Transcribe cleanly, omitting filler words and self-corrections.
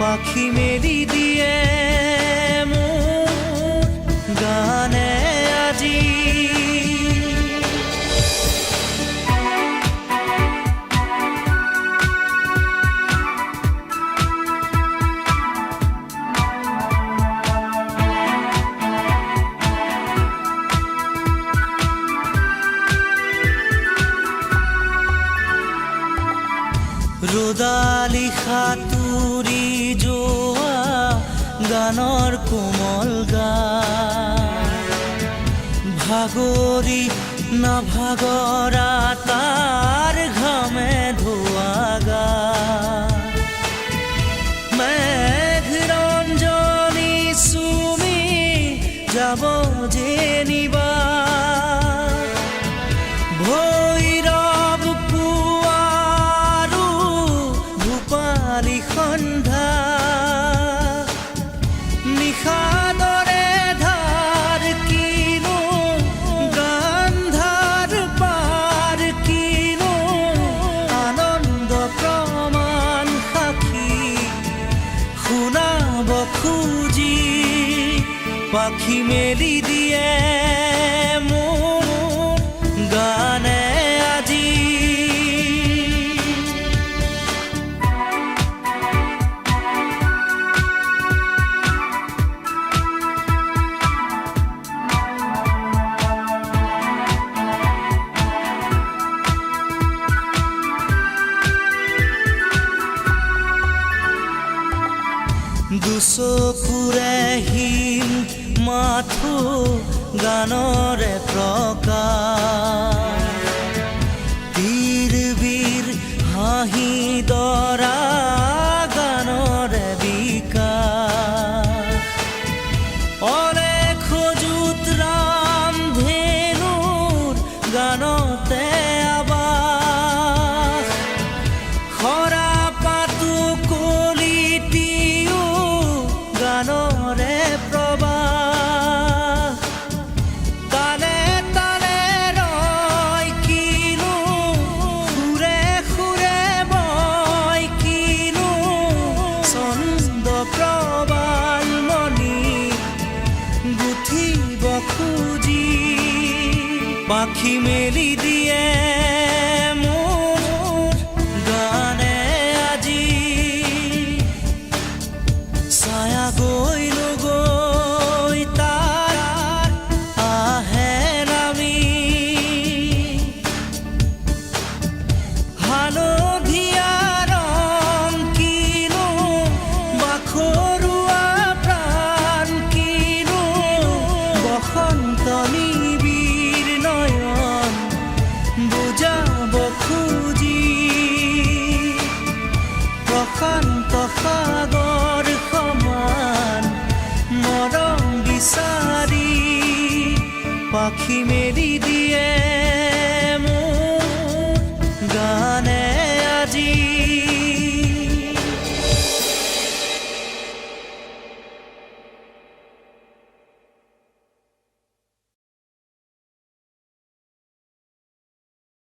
পাখি মেলি দিয়ে মোৰ গানে আজি ৰোদালি সাঁতুৰি যোৱা গানৰ কোমল গান ভাগৰি নাভাগৰা তাৰ ঘামে ধোৱা গান মেঘৰঞ্জনী চুমি যাব যেনিবা সন্ধ্যা নিশাদৰে ধাৰ কিনো গান্ধাৰ পাৰ কিনো আনন্দ প্ৰমাণ সাক্ষী শুনাব খুজি পাখি মেলি দিয়ে মোৰ গানে আজি দুচকুৰে হিম মাথো গানৰে প্ৰকাশ বীৰ বীৰ হাঁহি দৰা গানৰে বিকাশ অলেখ যুত ৰাম ধেনুৰ গানতে আবাস খৰা পাতো কলিটিও গানৰে প্ৰবাহ তালে তালে ৰয় কিনো সুৰে সুৰে বয় কিনো ছন্দ প্ৰবাল মণি গুঠিব খুজি পাখি মেলি দিয়ে মোৰ গানে আজি ছায়া গৈ নগৈ তাৰ আহে নামি হালধীয়া ৰং কিনো বাখৰুৱা প্ৰাণ কিনো বসন্ত নিবিৰ নয়ন বুজাব খুজি প্ৰশান্ত সাগৰ